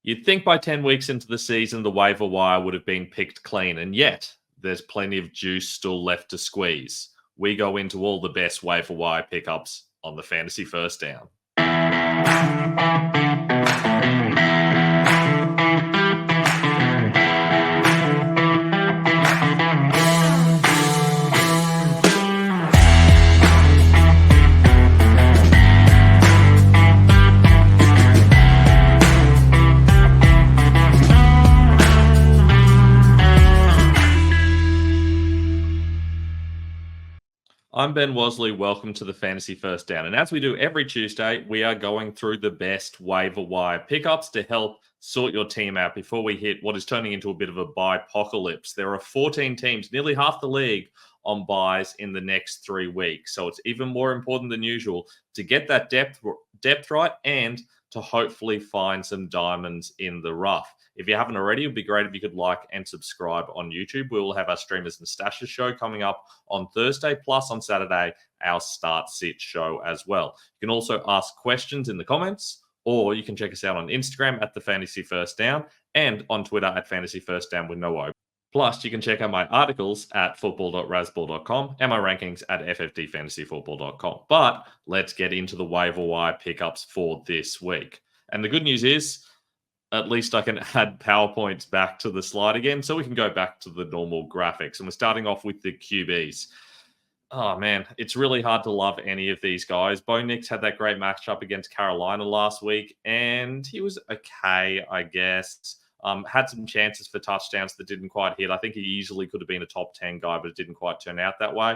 You'd think by 10 weeks into the season, the waiver wire would have been picked clean, and yet there's plenty of juice still left to squeeze. We go into all the best waiver wire pickups on the Fantasy First Down. I'm Ben Wasley. Welcome to the Fantasy First Down. And as we do every Tuesday, we are going through the best waiver wire pickups to help sort your team out before we hit what is turning into a bit of a bye-pocalypse. There are 14 teams, nearly half the league, on buys in the next 3 weeks. So it's even more important than usual to get that depth right and to hopefully find some diamonds in the rough. If you haven't already, it would be great if you could like and subscribe on YouTube. We will have our Streamers and Stashes show coming up on Thursday, plus on Saturday, our Start Sit show as well. You can also ask questions in the comments, or you can check us out on Instagram at the Fantasy First Down and on Twitter at Fantasy First Down with no O. Plus, you can check out my articles at football.rasball.com and my rankings at ffdfantasyfootball.com. But let's get into the waiver wire pickups for this week. And the good news is, at least I can add PowerPoints back to the slide again, so we can go back to the normal graphics. And we're starting off with the QBs. Oh, man, it's really hard to love any of these guys. Bo Nix had that great matchup against Carolina last week, and he was okay, I guess. Had some chances for touchdowns that didn't quite hit. I think he easily could have been a top 10 guy, but it didn't quite turn out that way.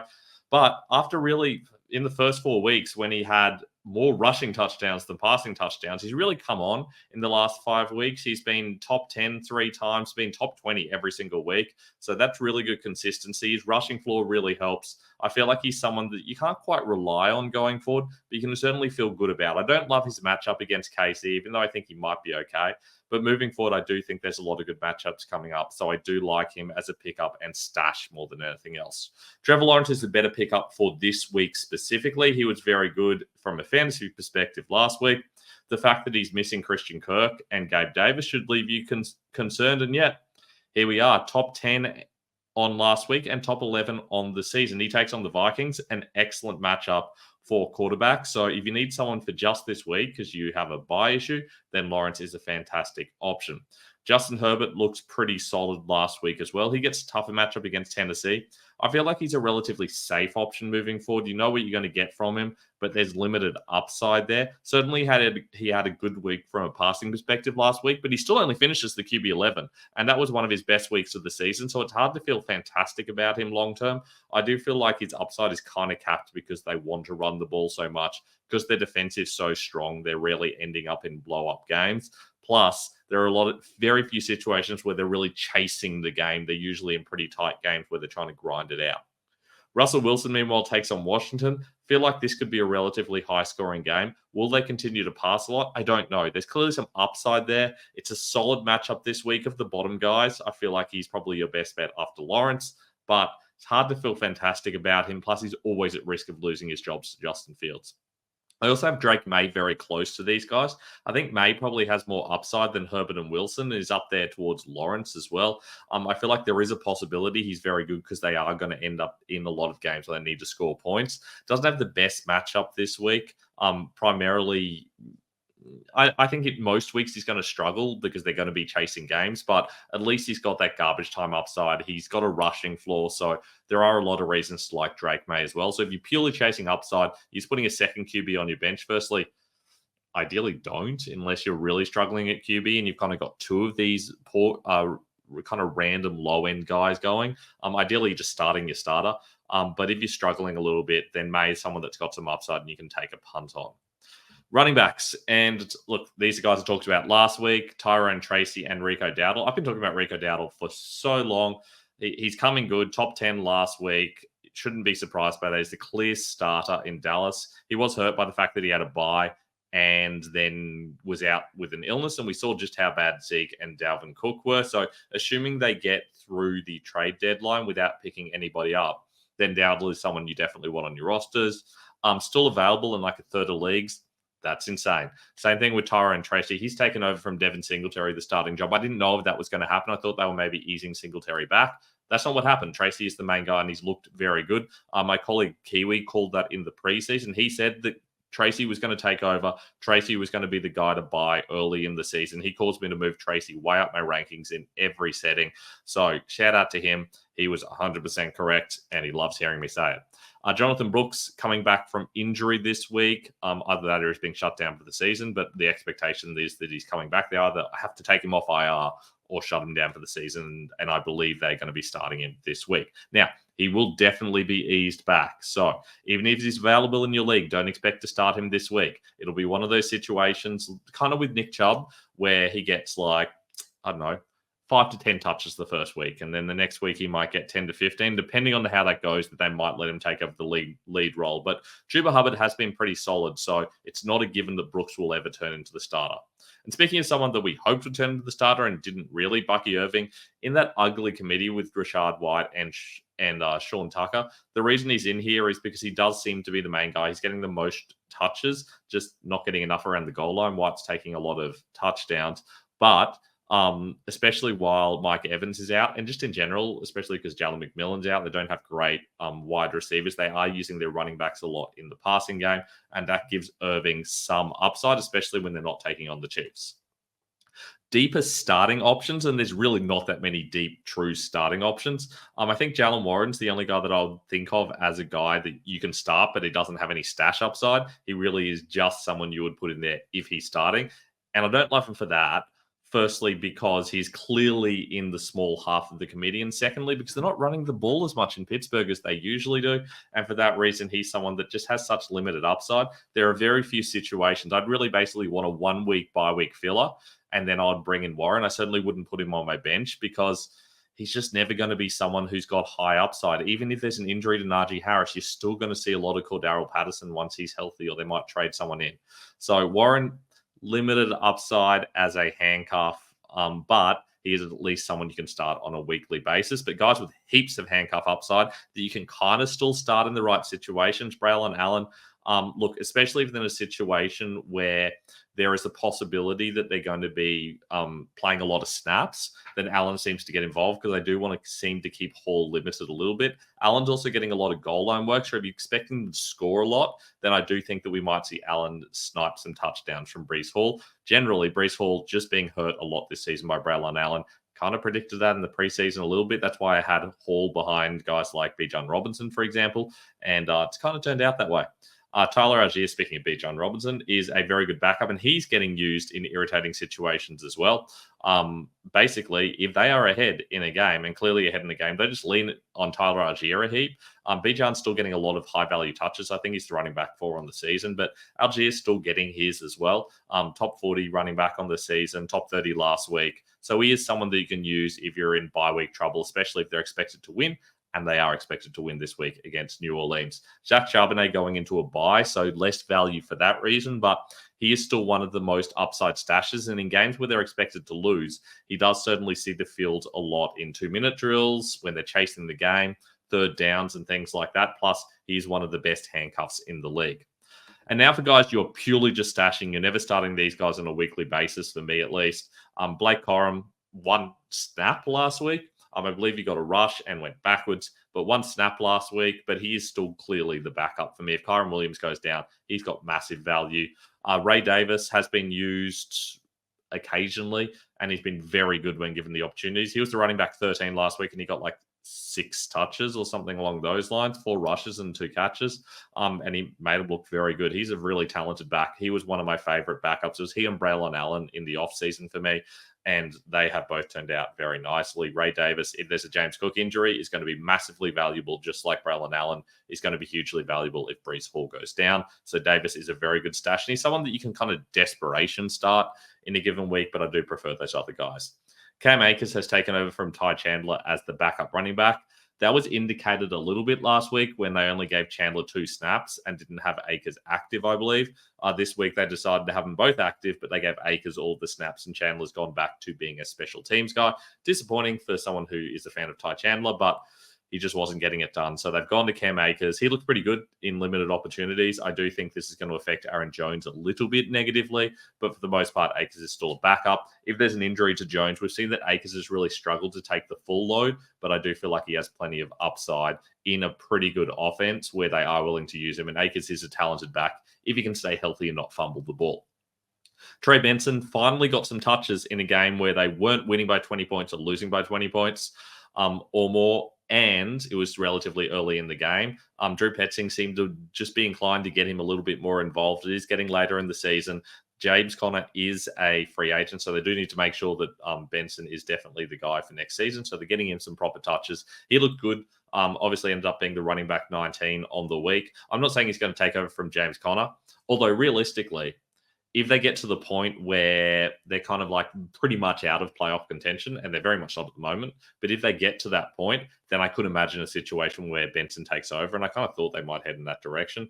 But after really, in the first 4 weeks, when he had more rushing touchdowns than passing touchdowns, he's really come on in the last 5 weeks. He's been top 10 3 times, been top 20 every single week. So that's really good consistency. His rushing floor really helps. I feel like he's someone that you can't quite rely on going forward, but you can certainly feel good about. I don't love his matchup against KC, even though I think he might be okay. But moving forward, I do think there's a lot of good matchups coming up. So I do like him as a pickup and stash more than anything else. Trevor Lawrence is a better pickup for this week specifically. He was very good from a fantasy perspective last week. The fact that he's missing Christian Kirk and Gabe Davis should leave you concerned. And yet, here we are, top 10 on last week and top 11 on the season. He takes on the Vikings, an excellent matchup for quarterbacks. So if you need someone for just this week because you have a buy issue, then Lawrence is a fantastic option. Justin Herbert looks pretty solid last week as well. He gets a tougher matchup against Tennessee. I feel like he's a relatively safe option moving forward. You know what you're going to get from him, but there's limited upside there. Certainly he had a good week from a passing perspective last week, but he still only finishes the QB 11, and that was one of his best weeks of the season, so it's hard to feel fantastic about him long term. I do feel like his upside is kind of capped because they want to run the ball so much, because their defense is so strong. They're rarely ending up in blow-up games. Plus, there are very few situations where they're really chasing the game. They're usually in pretty tight games where they're trying to grind it out. Russell Wilson, meanwhile, takes on Washington. Feel like this could be a relatively high-scoring game. Will they continue to pass a lot? I don't know. There's clearly some upside there. It's a solid matchup this week of the bottom guys. I feel like he's probably your best bet after Lawrence, but it's hard to feel fantastic about him. Plus, he's always at risk of losing his job to Justin Fields. I also have Drake May very close to these guys. I think May probably has more upside than Herbert and Wilson, and is up there towards Lawrence as well. I feel like there is a possibility he's very good because they are going to end up in a lot of games where they need to score points. Doesn't have the best matchup this week. Primarily, I think most weeks he's going to struggle because they're going to be chasing games, but at least he's got that garbage time upside. He's got a rushing floor, so there are a lot of reasons to like Drake May as well. So if you're purely chasing upside, he's putting a second QB on your bench. Firstly, ideally don't, unless you're really struggling at QB and you've kind of got two of these poor, kind of random low-end guys going. Ideally, just starting your starter. But if you're struggling a little bit, then May is someone that's got some upside and you can take a punt on. Running backs, and look, these are guys I talked about last week, Tyrone Tracy and Rico Dowdle. I've been talking about Rico Dowdle for so long. He's coming good, top 10 last week. Shouldn't be surprised by that. He's the clear starter in Dallas. He was hurt by the fact that he had a bye and then was out with an illness, and we saw just how bad Zeke and Dalvin Cook were. So assuming they get through the trade deadline without picking anybody up, then Dowdle is someone you definitely want on your rosters. Still available in like a third of leagues. That's insane. Same thing with Tyrone Tracy. He's taken over from Devin Singletary, the starting job. I didn't know if that was going to happen. I thought they were maybe easing Singletary back. That's not what happened. Tracy is the main guy, and he's looked very good. My colleague Kiwi called that in the preseason. He said that Tracy was going to take over. Tracy was going to be the guy to buy early in the season. He caused me to move Tracy way up my rankings in every setting. So shout out to him. He was 100% correct, and he loves hearing me say it. Jonathan Brooks coming back from injury this week. Either that or he's being shut down for the season, but the expectation is that he's coming back. They either have to take him off IR or shut him down for the season, and I believe they're going to be starting him this week. Now, he will definitely be eased back. So even if he's available in your league, don't expect to start him this week. It'll be one of those situations, kind of with Nick Chubb, where he gets 5 to 10 touches the first week, and then the next week he might get 10 to 15, depending on how that goes, that they might let him take over the lead role. But Chuba Hubbard has been pretty solid, so it's not a given that Brooks will ever turn into the starter. And speaking of someone that we hoped would turn into the starter and didn't really, Bucky Irving, in that ugly committee with Rashad White and Sean Tucker, the reason he's in here is because he does seem to be the main guy. He's getting the most touches, just not getting enough around the goal line. White's taking a lot of touchdowns, but especially while Mike Evans is out, and just in general, especially because Jalen McMillan's out, they don't have great wide receivers. They are using their running backs a lot in the passing game, and that gives Irving some upside, especially when they're not taking on the Chiefs. Deeper starting options, and there's really not that many deep, true starting options. I think Jalen Warren's the only guy that I'll think of as a guy that you can start, but he doesn't have any stash upside. He really is just someone you would put in there if he's starting, and I don't love him for that. Firstly, because he's clearly in the small half of the committee. And secondly, because they're not running the ball as much in Pittsburgh as they usually do. And for that reason, he's someone that just has such limited upside. There are very few situations. I'd really basically want a 1 week bye week filler, and then I'd bring in Warren. I certainly wouldn't put him on my bench because he's just never going to be someone who's got high upside. Even if there's an injury to Najee Harris, you're still going to see a lot of Cordarrelle Patterson once he's healthy, or they might trade someone in. So Warren, limited upside as a handcuff, but he is at least someone you can start on a weekly basis. But guys with heaps of handcuff upside that you can kind of still start in the right situations, Braylon Allen, look, especially if they're in a situation where there is a possibility that they're going to be playing a lot of snaps, then Allen seems to get involved because they do want to seem to keep Hall limited a little bit. Allen's also getting a lot of goal line work, so if you're expecting them to score a lot, then I do think that we might see Allen snipe some touchdowns from Breece Hall. Generally, Breece Hall just being hurt a lot this season by Braylon Allen. Kind of predicted that in the preseason a little bit. That's why I had Hall behind guys like Bijan Robinson, for example, and it's kind of turned out that way. Tyler Algier, speaking of Bijan Robinson, is a very good backup, and he's getting used in irritating situations as well. Basically, if they are ahead in a game, and clearly ahead in the game, they just lean on Tyler Algier a heap. Bijan's still getting a lot of high-value touches. I think he's the running back 4 on the season, but Algier's still getting his as well. Top 40 running back on the season, top 30 last week. So he is someone that you can use if you're in bye-week trouble, especially if they're expected to win. And they are expected to win this week against New Orleans. Zach Charbonnet going into a bye, so less value for that reason, but he is still one of the most upside stashes. And in games where they're expected to lose, he does certainly see the field a lot in 2-minute drills, when they're chasing the game, third downs and things like that. Plus, he's one of the best handcuffs in the league. And now for guys you're purely just stashing, you're never starting these guys on a weekly basis, for me at least. Blake Corum, 1 snap last week. I believe he got a rush and went backwards, but 1 snap last week, but he is still clearly the backup for me. If Kyron Williams goes down, he's got massive value. Ray Davis has been used occasionally, and he's been very good when given the opportunities. He was the running back 13 last week, and he got 6 touches or something along those lines, 4 rushes and 2 catches. And he made him look very good. He's a really talented back. He was one of my favorite backups. It was he and Braylon Allen in the offseason for me, and they have both turned out very nicely. Ray Davis, if there's a James Cook injury, is going to be massively valuable, just like Braylon Allen is going to be hugely valuable if Breece Hall goes down. So Davis is a very good stash, and he's someone that you can kind of desperation start in a given week, but I do prefer those other guys. Cam Akers has taken over from Ty Chandler as the backup running back. That was indicated a little bit last week when they only gave Chandler 2 snaps and didn't have Akers active, I believe. This week they decided to have them both active, but they gave Akers all the snaps, and Chandler's gone back to being a special teams guy. Disappointing for someone who is a fan of Ty Chandler, but he just wasn't getting it done. So they've gone to Cam Akers. He looked pretty good in limited opportunities. I do think this is going to affect Aaron Jones a little bit negatively, but for the most part, Akers is still a backup. If there's an injury to Jones, we've seen that Akers has really struggled to take the full load, but I do feel like he has plenty of upside in a pretty good offense where they are willing to use him. And Akers is a talented back if he can stay healthy and not fumble the ball. Trey Benson finally got some touches in a game where they weren't winning by 20 points or losing by 20 points or more, and it was relatively early in the game. Drew Petzing seemed to just be inclined to get him a little bit more involved. It is getting later in the season. James Conner is a free agent, so they do need to make sure that Benson is definitely the guy for next season. So they're getting him some proper touches. He looked good. Obviously ended up being the running back 19 on the week. I'm not saying he's going to take over from James Conner, although realistically, if they get to the point where they're kind of like pretty much out of playoff contention, and they're very much not at the moment, but if they get to that point, then I could imagine a situation where Benson takes over, and I kind of thought they might head in that direction.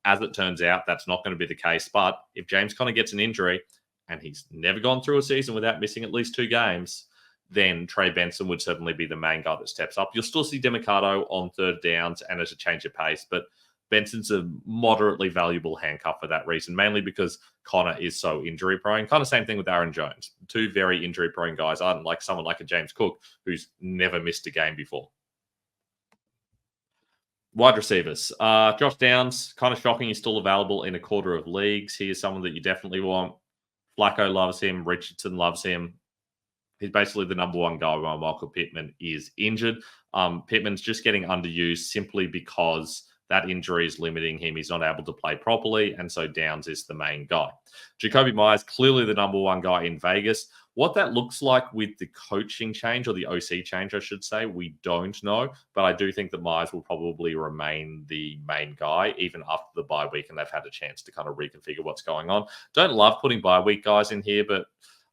As it turns out, that's not going to be the case, but if James Conner gets an injury, and he's never gone through a season without missing at least 2 games, then Trey Benson would certainly be the main guy that steps up. You'll still see Demicado on third downs and as a change of pace, but Benson's a moderately valuable handcuff for that reason, mainly because Connor is so injury prone. Kind of same thing with Aaron Jones. 2 very injury prone guys aren't like someone like a James Cook who's never missed a game before. Wide receivers. Josh Downs, kind of shocking. He's still available in a quarter of leagues. He is someone that you definitely want. Flacco loves him. Richardson loves him. He's basically the number 1 guy while Michael Pittman is injured. Pittman's just getting underused simply because that injury is limiting him. He's not able to play properly, and so Downs is the main guy. Jacoby Myers, clearly the number 1 guy in Vegas. What that looks like with the coaching change, or the OC change, I should say, we don't know. But I do think that Myers will probably remain the main guy, even after the bye week, and they've had a chance to kind of reconfigure what's going on. Don't love putting bye week guys in here, but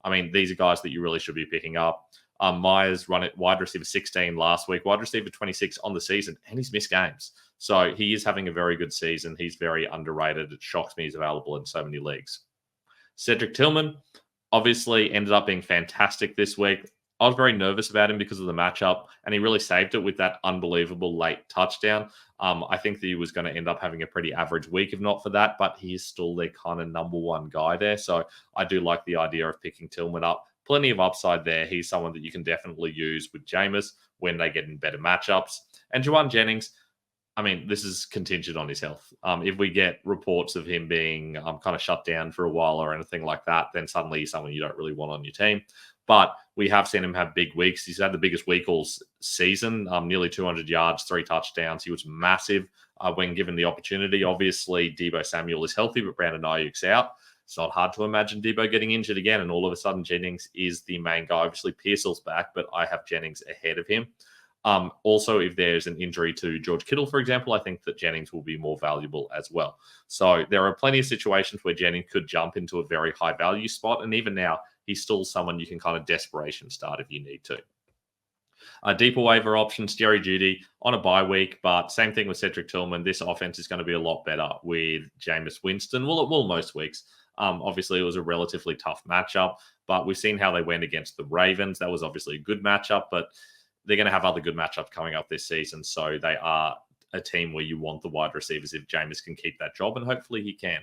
I mean, these are guys that you really should be picking up. Myers run it wide receiver 16 last week, wide receiver 26 on the season, and he's missed games. So he is having a very good season. He's very underrated. It shocks me he's available in so many leagues. Cedric Tillman obviously ended up being fantastic this week. I was very nervous about him because of the matchup, and he really saved it with that unbelievable late touchdown. I think that he was going to end up having a pretty average week if not for that, but he is still their kind of number 1 guy there. So I do like the idea of picking Tillman up. Plenty of upside there. He's someone that you can definitely use with Jameis when they get in better matchups. And Juwan Jennings, I mean, this is contingent on his health. If we get reports of him being kind of shut down for a while or anything like that, then suddenly he's someone you don't really want on your team. But we have seen him have big weeks. He's had the biggest week all season, nearly 200 yards, 3 touchdowns. He was massive when given the opportunity. Obviously, Deebo Samuel is healthy, but Brandon Ayuk's out. It's not hard to imagine Deebo getting injured again, and all of a sudden Jennings is the main guy. Obviously, Pearsall's back, but I have Jennings ahead of him. Also, if there's an injury to George Kittle, for example, I think that Jennings will be more valuable as well. So there are plenty of situations where Jennings could jump into a very high value spot, and even now, he's still someone you can kind of desperation start if you need to. Deeper waiver options, Jerry Jeudy on a bye week, but same thing with Cedric Tillman. This offense is going to be a lot better with Jameis Winston. Well, it will most weeks. Obviously, it was a relatively tough matchup, but we've seen how they went against the Ravens. That was obviously a good matchup, but they're going to have other good matchups coming up this season. So they are a team where you want the wide receivers if Jameis can keep that job, and hopefully he can.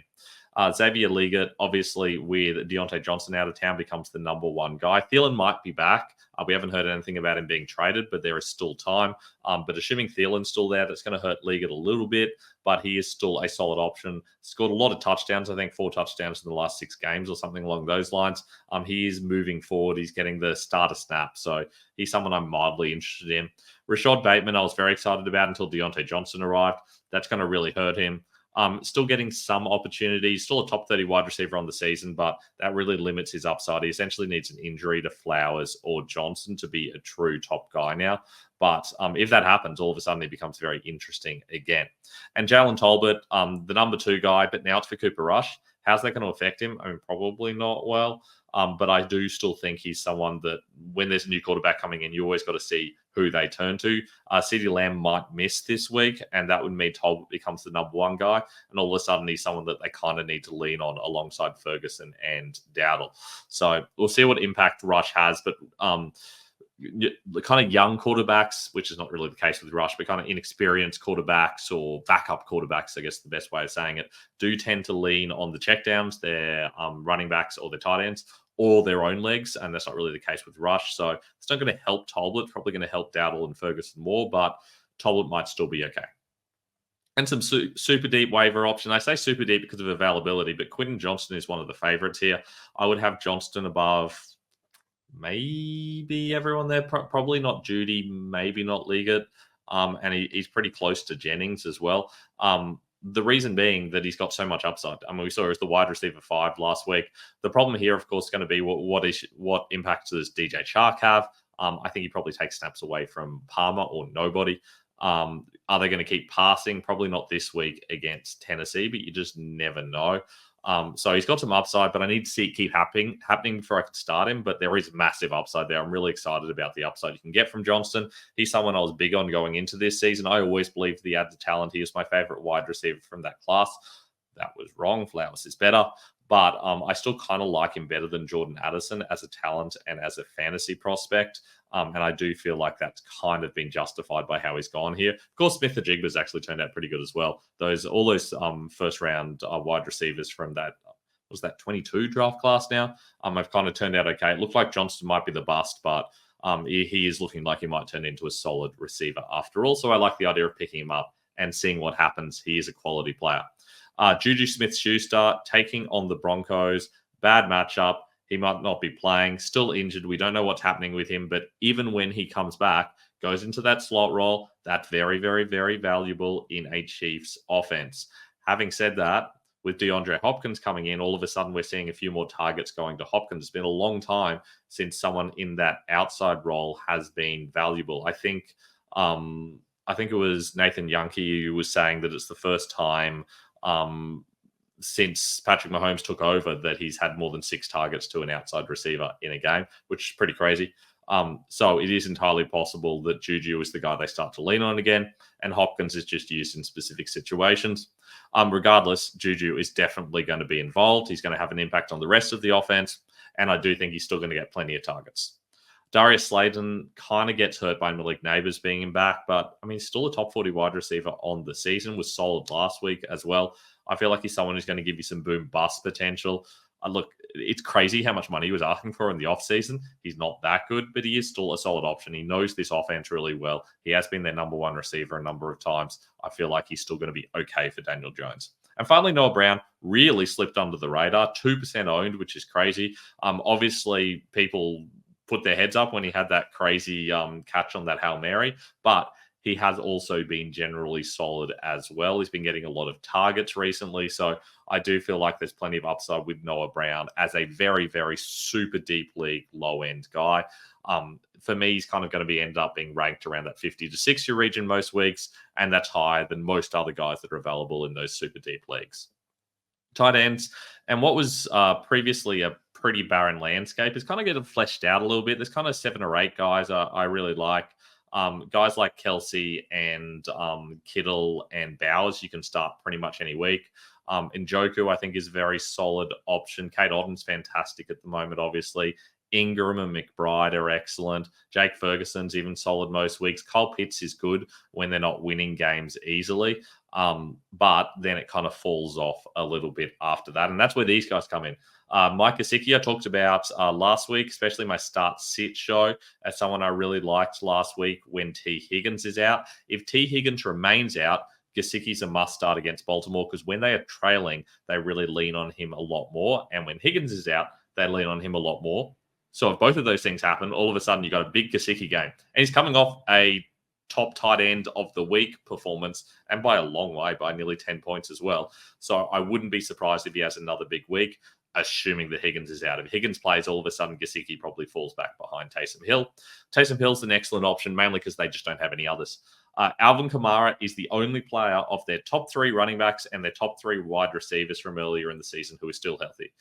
Xavier Leggett, obviously, with Deontay Johnson out of town, becomes the number 1 guy. Thielen might be back. We haven't heard anything about him being traded, but there is still time. But assuming Thielen's still there, that's going to hurt Leggett a little bit, but he is still a solid option. Scored a lot of touchdowns, I think 4 touchdowns in the last 6 games or something along those lines. He is moving forward. He's getting the starter snap, so he's someone I'm mildly interested in. Rashad Bateman, I was very excited about until Deontay Johnson arrived. That's going to really hurt him. Still getting some opportunities, still a top 30 wide receiver on the season, but that really limits his upside. He essentially needs an injury to Flowers or Johnson to be a true top guy now. But if that happens, all of a sudden he becomes very interesting again. And Jalen Tolbert, the number 2 guy, but now it's for Cooper Rush. How's that going to affect him? I mean, probably not well. But I do still think he's someone that when there's a new quarterback coming in, you always got to see who they turn to. CeeDee Lamb might miss this week, and that would mean Tolbert becomes the number 1 guy. And all of a sudden, he's someone that they kind of need to lean on alongside Ferguson and Dowdle. So we'll see what impact Rush has. But the kind of young quarterbacks, which is not really the case with Rush, but kind of inexperienced quarterbacks or backup quarterbacks, I guess the best way of saying it, do tend to lean on the checkdowns, their running backs or their tight ends, or their own legs, and that's not really the case with Rush. So it's not going to help Tolbert, probably going to help Dowdle and Ferguson more, but Tolbert might still be okay. And some super deep waiver option. I say super deep because of availability, but Quentin Johnston is one of the favorites here. I would have Johnston above maybe everyone there, probably not Judy, maybe not Liggett, and he's pretty close to Jennings as well. The reason being that he's got so much upside. I mean, we saw as the wide receiver 5 last week. The problem here, of course, is going to be what impact does DJ Chark have? I think he probably takes snaps away from Palmer or nobody. Are they going to keep passing? Probably not this week against Tennessee, but you just never know. So he's got some upside, but I need to see it keep happening before I can start him. But there is massive upside there. I'm really excited about the upside you can get from Johnston. He's someone I was big on going into this season. I always believed the added talent. He is my favorite wide receiver from that class. That was wrong. Flowers is better. But I still kind of like him better than Jordan Addison as a talent and as a fantasy prospect. And I do feel like that's kind of been justified by how he's gone here. Of course, Smith-Njigba's actually turned out pretty good as well. All those first round wide receivers from that, was that 22 draft class now, have kind of turned out okay. It looked like Johnston might be the bust, but he is looking like he might turn into a solid receiver after all. So I like the idea of picking him up and seeing what happens. He is a quality player. Juju Smith-Schuster taking on the Broncos. Bad matchup. He might not be playing. Still injured. We don't know what's happening with him. But even when he comes back, goes into that slot role, that's very, very, very valuable in a Chiefs offense. Having said that, with DeAndre Hopkins coming in, all of a sudden we're seeing a few more targets going to Hopkins. It's been a long time since someone in that outside role has been valuable. I think it was Nathan Yankee who was saying that it's the first time since Patrick Mahomes took over that he's had more than 6 targets to an outside receiver in a game, which is pretty crazy. So it is entirely possible that Juju is the guy they start to lean on again, and Hopkins is just used in specific situations. Regardless, Juju is definitely going to be involved. He's going to have an impact on the rest of the offense, and I do think he's still going to get plenty of targets. Darius Slayton kind of gets hurt by Malik Neighbors being him back, but I mean, still a top 40 wide receiver on the season, was solid last week as well. I feel like he's someone who's going to give you some boom bust potential. Look, it's crazy how much money he was asking for in the offseason. He's not that good, but he is still a solid option. He knows this offense really well. He has been their number 1 receiver a number of times. I feel like he's still going to be okay for Daniel Jones. And finally, Noah Brown really slipped under the radar, 2% owned, which is crazy. Obviously, people put their heads up when he had that crazy catch on that Hail Mary, but he has also been generally solid as well. He's been getting a lot of targets recently, so I do feel like there's plenty of upside with Noah Brown as a very, very super deep league low-end guy. For me, he's kind of going to end up being ranked around that 50 to 60 region most weeks, and that's higher than most other guys that are available in those super deep leagues. Tight ends, and what was previously a pretty barren landscape is kind of getting fleshed out a little bit. There's kind of 7 or 8 guys I really like. Guys like Kelsey and Kittle and Bowers, you can start pretty much any week. Njoku, I think, is a very solid option. Kate Otten's fantastic at the moment, obviously. Ingram and McBride are excellent. Jake Ferguson's even solid most weeks. Kyle Pitts is good when they're not winning games easily. But then it kind of falls off a little bit after that. And that's where these guys come in. Mike Gesicki, I talked about last week, especially my start-sit show, as someone I really liked last week when T. Higgins is out. If T. Higgins remains out, Gesicki's a must-start against Baltimore because when they are trailing, they really lean on him a lot more. And when Higgins is out, they lean on him a lot more. So if both of those things happen, all of a sudden you've got a big Gesicki game. And he's coming off a top tight end of the week performance, and by a long way, by nearly 10 points as well. So I wouldn't be surprised if he has another big week, assuming that Higgins is out. If Higgins plays, all of a sudden Gesicki probably falls back behind Taysom Hill. Taysom Hill's an excellent option, mainly because they just don't have any others. Alvin Kamara is the only player of their top 3 running backs and their top 3 wide receivers from earlier in the season who is still healthy.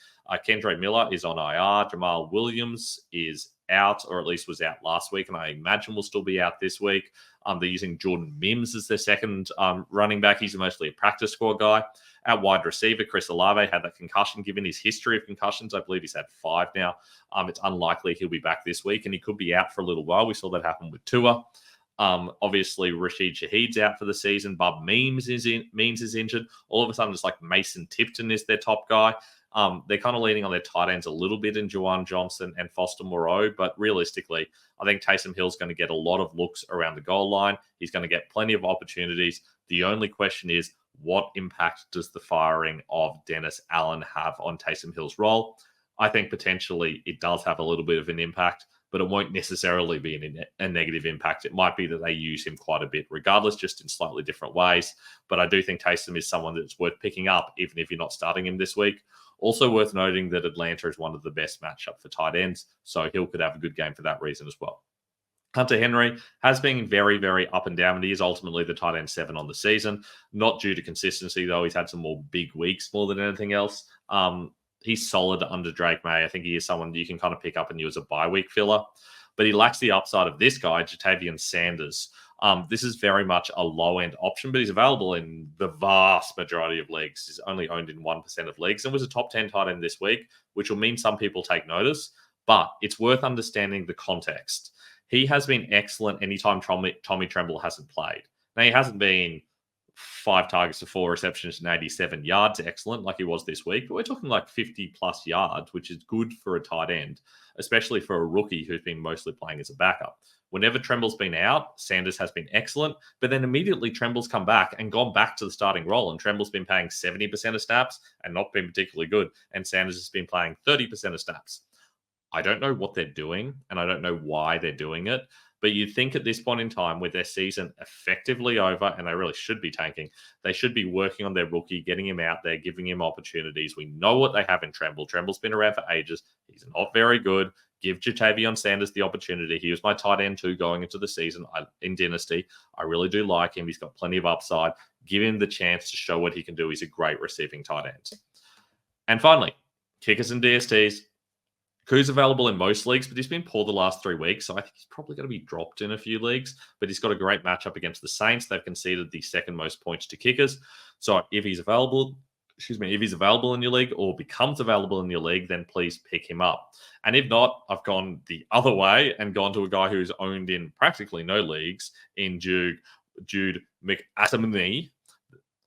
Kendre Miller is on IR. Jamal Williams is out, or at least was out last week, and I imagine will still be out this week. They're using Jordan Mims as their second running back. He's mostly a practice squad guy. At wide receiver, Chris Olave had that concussion. Given his history of concussions, I believe he's had 5 now. It's unlikely he'll be back this week, and he could be out for a little while. We saw that happen with Tua. Obviously, Rashid Shaheed's out for the season. Bub Means is injured. All of a sudden, it's like Mason Tipton is their top guy. They're kind of leaning on their tight ends a little bit in Juwan Johnson and Foster Moreau, but realistically, I think Taysom Hill's going to get a lot of looks around the goal line. He's going to get plenty of opportunities. The only question is, what impact does the firing of Dennis Allen have on Taysom Hill's role? I think potentially it does have a little bit of an impact, but it won't necessarily be a negative impact. It might be that they use him quite a bit regardless, just in slightly different ways. But I do think Taysom is someone that's worth picking up, even if you're not starting him this week. Also worth noting that Atlanta is one of the best matchup for tight ends, so Hill could have a good game for that reason as well. Hunter Henry has been very, very up and down, and he is ultimately the tight end 7 on the season. Not due to consistency, though. He's had some more big weeks more than anything else. He's solid under Drake May. I think he is someone you can kind of pick up and use a bye week filler. But he lacks the upside of this guy, Jatavian Sanders. This is very much a low-end option, but he's available in the vast majority of leagues. He's only owned in 1% of leagues and was a top 10 tight end this week, which will mean some people take notice. But it's worth understanding the context. He has been excellent anytime Tommy Tremble hasn't played. Now, he hasn't been 5 targets to 4 receptions and 87 yards excellent like he was this week, but we're talking like 50-plus yards, which is good for a tight end, especially for a rookie who's been mostly playing as a backup. Whenever Tremble's been out, Sanders has been excellent, but then immediately Tremble's come back and gone back to the starting role, and Tremble's been playing 70% of snaps and not been particularly good, and Sanders has been playing 30% of snaps. I don't know what they're doing, and I don't know why they're doing it, but you'd think at this point in time, with their season effectively over, and they really should be tanking, they should be working on their rookie, getting him out there, giving him opportunities. We know what they have in Tremble. Tremble's been around for ages. He's not very good. Give Jatavion Sanders the opportunity. He was my tight end 2 going into the season in Dynasty. I really do like him. He's got plenty of upside. Give him the chance to show what he can do. He's a great receiving tight end. And finally, kickers and DSTs. Koo's available in most leagues, but he's been poor the last 3 weeks, so I think he's probably going to be dropped in a few leagues. But he's got a great matchup against the Saints. They've conceded the second most points to kickers. So if he's available in your league or becomes available in your league, then please pick him up. And if not, I've gone the other way and gone to a guy who's owned in practically no leagues in Jude McAtamney.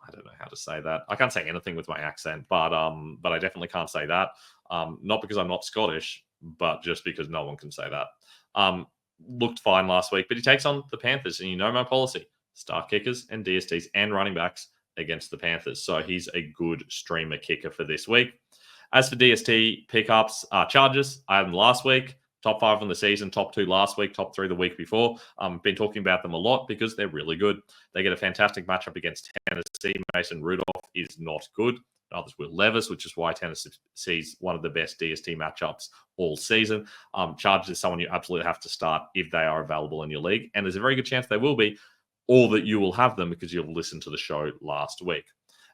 I don't know how to say that. I can't say anything with my accent, but I definitely can't say that. Not because I'm not Scottish, but just because no one can say that. Looked fine last week, but he takes on the Panthers, and you know my policy: start kickers and DSTs and running backs against the Panthers. So he's a good streamer kicker for this week. As for DST pickups, Chargers, I had them last week. Top 5 on the season, top 2 last week, top 3 the week before. Been talking about them a lot because they're really good. They get a fantastic matchup against Tennessee. Mason Rudolph is not good. Others Will Levis, which is why Tennessee sees one of the best DST matchups all season. Chargers is someone you absolutely have to start if they are available in your league. And there's a very good chance they will be, or that you will have them because you've listened to the show last week.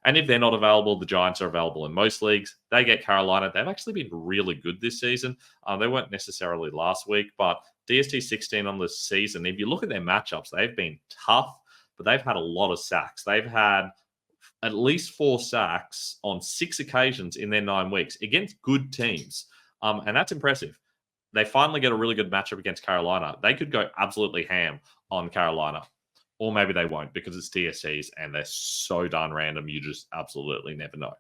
And if they're not available, the Giants are available in most leagues. They get Carolina. They've actually been really good this season. They weren't necessarily last week, but DST 16 on the season. If you look at their matchups, they've been tough, but they've had a lot of sacks. They've had at least 4 sacks on 6 occasions in their 9 weeks against good teams. And that's impressive. They finally get a really good matchup against Carolina. They could go absolutely ham on Carolina. Or maybe they won't because it's DSTs and they're so darn random, you just absolutely never know.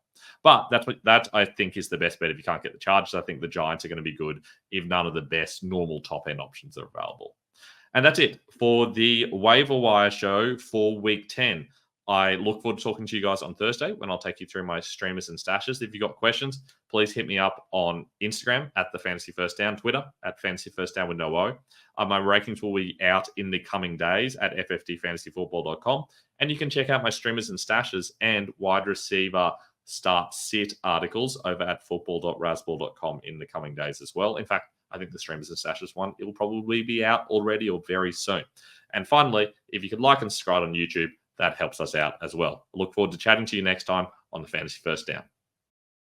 But that I think is the best bet if you can't get the Chargers. I think the Giants are going to be good if none of the best normal top-end options are available. And that's it for the Waiver Wire show for Week 10. I look forward to talking to you guys on Thursday when I'll take you through my streamers and stashes. If you've got questions, please hit me up on Instagram at the Fantasy First Down, Twitter at Fantasy First Down with no O. My rankings will be out in the coming days at ffdfantasyfootball.com. And you can check out my streamers and stashes and wide receiver start sit articles over at football.rasball.com in the coming days as well. In fact, I think the streamers and stashes one, it will probably be out already or very soon. And finally, if you could like and subscribe on YouTube, that helps us out as well. I look forward to chatting to you next time on the Fantasy First Down.